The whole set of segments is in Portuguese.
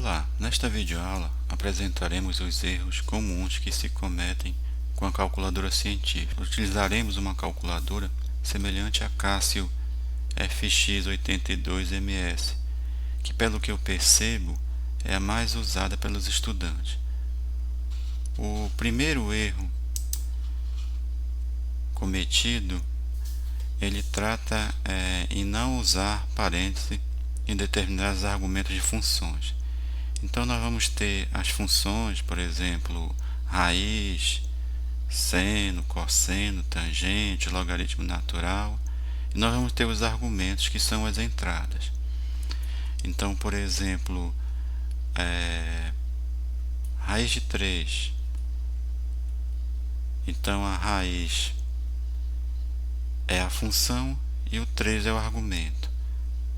Olá, nesta videoaula apresentaremos os erros comuns que se cometem com a calculadora científica. Utilizaremos uma calculadora semelhante à Casio FX82MS, que pelo que eu percebo é a mais usada pelos estudantes. O primeiro erro cometido, ele trata em não usar parênteses em determinados argumentos de funções. Então nós vamos ter as funções, por exemplo, raiz, seno, cosseno, tangente, logaritmo natural, e nós vamos ter os argumentos que são as entradas. Então, por exemplo, raiz de 3. Então a raiz é a função e o 3 é o argumento.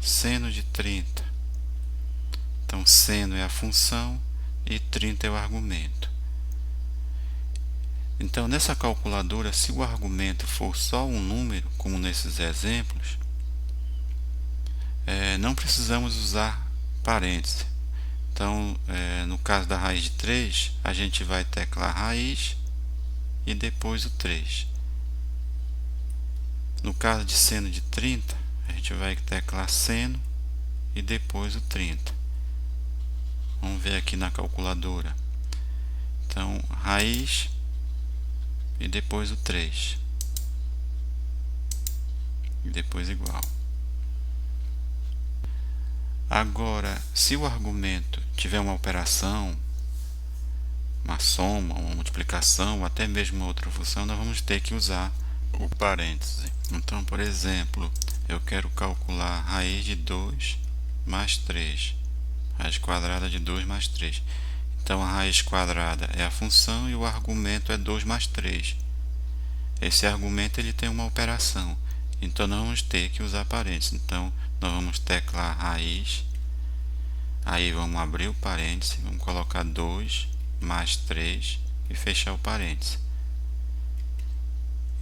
Seno de 30. Então, seno é a função e 30 é o argumento. Então, nessa calculadora, se o argumento for só um número, como nesses exemplos, não precisamos usar parênteses. Então, no caso da raiz de 3, a gente vai teclar raiz e depois o 3. No caso de seno de 30, a gente vai teclar seno e depois o 30. Vamos ver aqui na calculadora. Então, raiz e depois o 3. E depois igual. Agora, se o argumento tiver uma operação, uma soma, uma multiplicação, ou até mesmo uma outra função, nós vamos ter que usar o parêntese. Então, por exemplo, eu quero calcular raiz de 2 mais 3. Raiz quadrada de 2 mais 3. Então, a raiz quadrada é a função e o argumento é 2 mais 3. Esse argumento ele tem uma operação. Então, nós vamos ter que usar parênteses. Então, nós vamos teclar raiz. Aí, vamos abrir o parêntese. Vamos colocar 2 mais 3 e fechar o parêntese.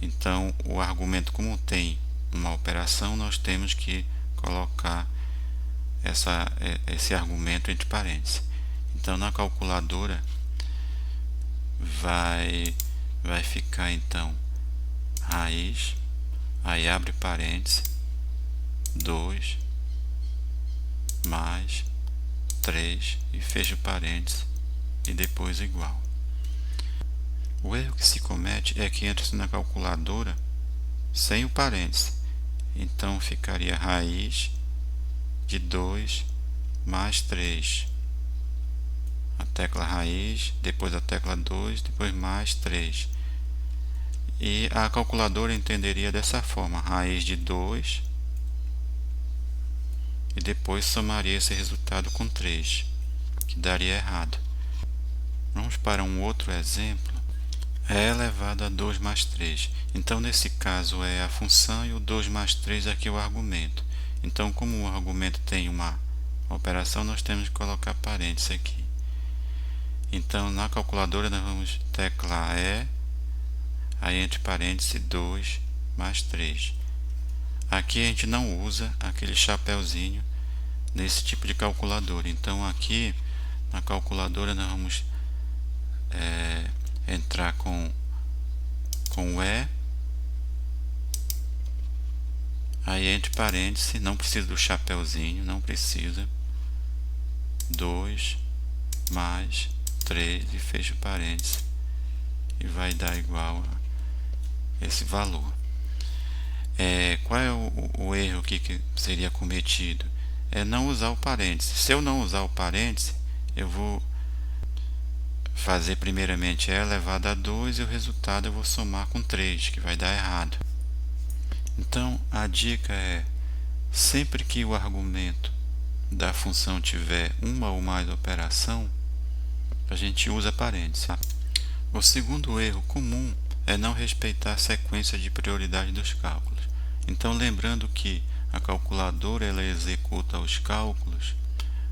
Então, o argumento, como tem uma operação, nós temos que colocar esse argumento entre parênteses. Então, na calculadora vai ficar então raiz, aí abre parênteses, 2 mais 3 e fecha parênteses e depois igual. O erro que se comete é que entra na calculadora sem o parênteses. Então, ficaria raiz de 2 mais 3. A tecla raiz, depois a tecla 2, depois mais 3. E a calculadora entenderia dessa forma: raiz de 2 e depois somaria esse resultado com 3, que daria errado. Vamos para um outro exemplo. É elevado a 2 mais 3. Então, nesse caso, é a função e o 2 mais 3 aqui é o argumento. Então, como o argumento tem uma operação, nós temos que colocar parênteses aqui. Então, na calculadora, nós vamos teclar aí entre parênteses 2 mais 3. Aqui a gente não usa aquele chapéuzinho nesse tipo de calculadora. Então, aqui na calculadora, nós vamos entrar com o aí entre parênteses, não precisa do chapéuzinho, não precisa, 2 mais 3 e fecha parênteses e vai dar igual a esse valor. Qual é o erro que seria cometido? É não usar o parênteses. Se eu não usar o parênteses, eu vou fazer primeiramente elevado a 2 e o resultado eu vou somar com 3, que vai dar errado. Então, a dica é: sempre que o argumento da função tiver uma ou mais operação, a gente usa parênteses. O segundo erro comum é não respeitar a sequência de prioridade dos cálculos. Então, lembrando que a calculadora ela executa os cálculos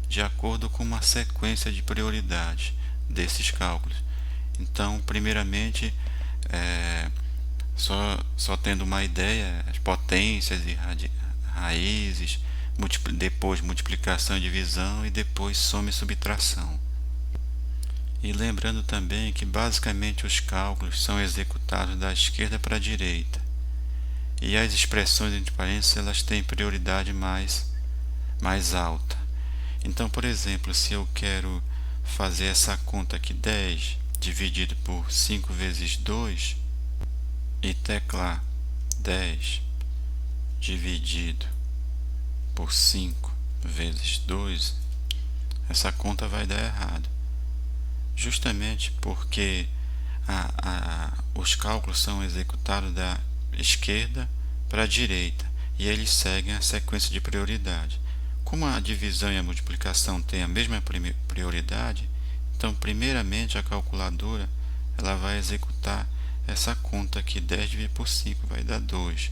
de acordo com uma sequência de prioridade desses cálculos. Então, primeiramente, só tendo uma ideia, as potências e raízes, depois multiplicação e divisão e depois soma e subtração. E lembrando também que basicamente os cálculos são executados da esquerda para a direita. E as expressões entre parênteses elas têm prioridade mais alta. Então, por exemplo, se eu quero fazer essa conta aqui, 10 dividido por 5 vezes 2, e teclar 10 dividido por 5 vezes 2, essa conta vai dar errado. Justamente porque os cálculos são executados da esquerda para a direita e eles seguem a sequência de prioridade. Como a divisão e a multiplicação têm a mesma prioridade, então primeiramente a calculadora ela vai executar essa conta aqui, 10 dividido por 5 vai dar 2.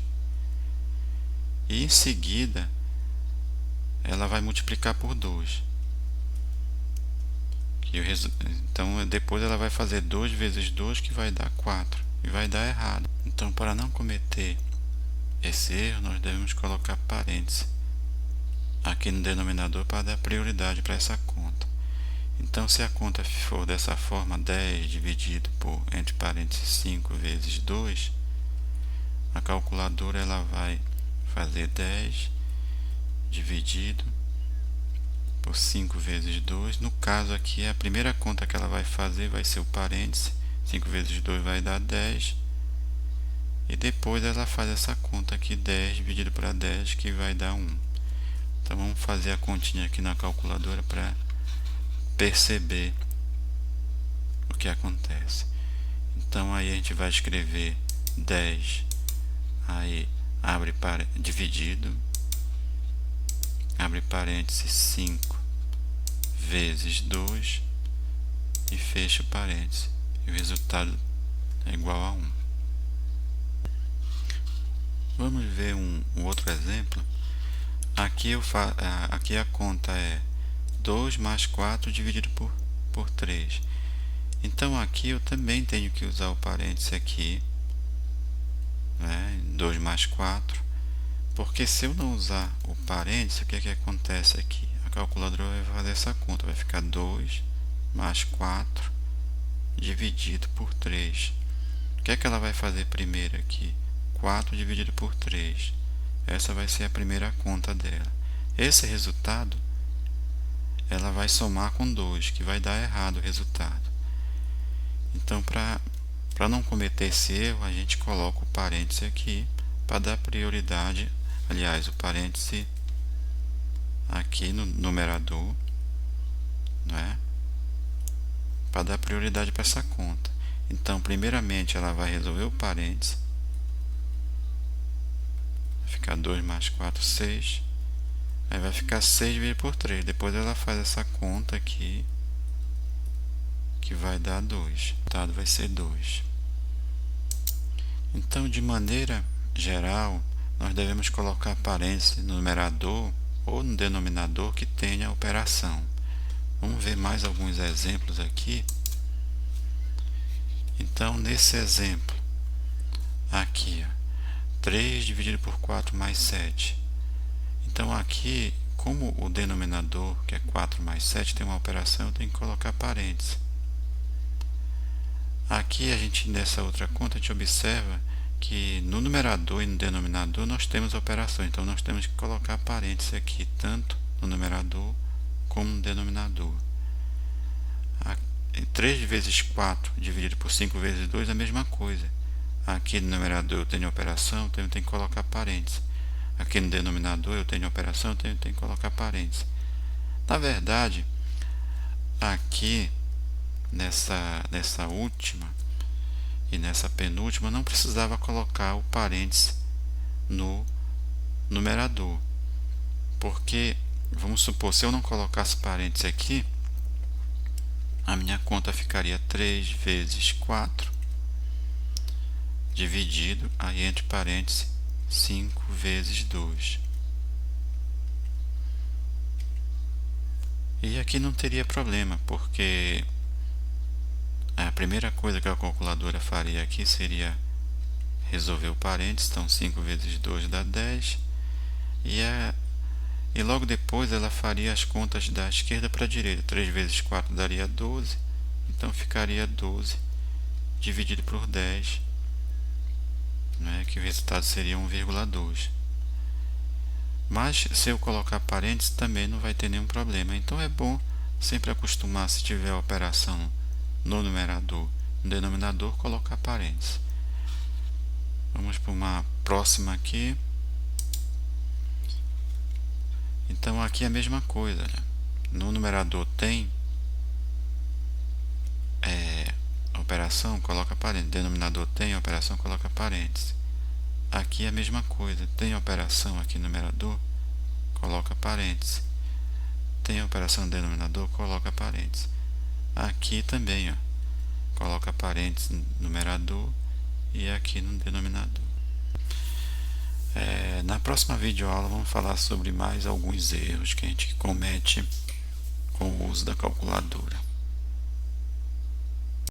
E em seguida ela vai multiplicar por 2. Então depois ela vai fazer 2 vezes 2 que vai dar 4 e vai dar errado. Então, para não cometer esse erro, nós devemos colocar parênteses aqui no denominador para dar prioridade para essa conta. Então, se a conta for dessa forma, 10 dividido por, entre parênteses, 5 vezes 2, a calculadora ela vai fazer 10 dividido por 5 vezes 2. No caso aqui, a primeira conta que ela vai fazer vai ser o parêntese. 5 vezes 2 vai dar 10. E depois ela faz essa conta aqui, 10 dividido por 10, que vai dar 1. Então vamos fazer a continha aqui na calculadora para perceber o que acontece. Então aí a gente vai escrever 10, aí abre dividido, abre parênteses, 5 vezes 2 e fecha o parênteses. E o resultado é igual a 1. Vamos ver um outro exemplo. Aqui a conta é 2 mais 4 dividido por 3. Então aqui eu também tenho que usar o parênteses aqui, né? 2 mais 4. Porque se eu não usar o parênteses, o que é que acontece aqui? A calculadora vai fazer essa conta, vai ficar 2 mais 4 dividido por 3. O que é que ela vai fazer primeiro aqui? 4 dividido por 3. Essa vai ser a primeira conta dela. Esse resultado, ela vai somar com 2, que vai dar errado o resultado. Então, para não cometer esse erro, a gente coloca o parêntese aqui para dar prioridade. Aliás, o parêntese aqui no numerador, né? Para dar prioridade para essa conta. Então, primeiramente, ela vai resolver o parêntese. Vai ficar 2 mais 4, 6. Aí vai ficar 6 dividido por 3. Depois ela faz essa conta aqui, que vai dar 2. O resultado vai ser 2. Então, de maneira geral, nós devemos colocar parênteses no numerador ou no denominador que tenha operação. Vamos ver mais alguns exemplos aqui. Então, nesse exemplo, aqui, 3 dividido por 4 mais 7. Então, aqui, como o denominador, que é 4 mais 7, tem uma operação, eu tenho que colocar parênteses. Aqui, nessa outra conta, a gente observa que no numerador e no denominador nós temos operações, então nós temos que colocar parênteses aqui, tanto no numerador como no denominador. 3 vezes 4 dividido por 5 vezes 2 é a mesma coisa. Aqui no numerador eu tenho operação, então eu tenho que colocar parênteses. Aqui no denominador eu tenho operação, então eu tenho que colocar parênteses. Na verdade, aqui nessa última e nessa penúltima não precisava colocar o parênteses no numerador, porque vamos supor, se eu não colocasse parênteses aqui, a minha conta ficaria 3 vezes 4 dividido, aí entre parênteses, 5 vezes 2. E aqui não teria problema, porque a primeira coisa que a calculadora faria aqui seria resolver o parênteses. Então 5 vezes 2 dá 10. e logo depois ela faria as contas da esquerda para a direita. 3 vezes 4 daria 12, então ficaria 12 dividido por 10, né, que o resultado seria 1,2. Mas se eu colocar parênteses também não vai ter nenhum problema. Então é bom sempre acostumar, se tiver a operação no numerador, no denominador, colocar parênteses. Vamos para uma próxima aqui. Então aqui é a mesma coisa, né? No numerador tem operação, coloca parênteses. Denominador tem operação, coloca parênteses. Aqui é a mesma coisa, tem operação aqui no numerador, coloca parênteses. Tem operação no denominador, coloca parênteses. Aqui também, ó, coloca parênteses no numerador e aqui no denominador. Na próxima videoaula vamos falar sobre mais alguns erros que a gente comete com o uso da calculadora.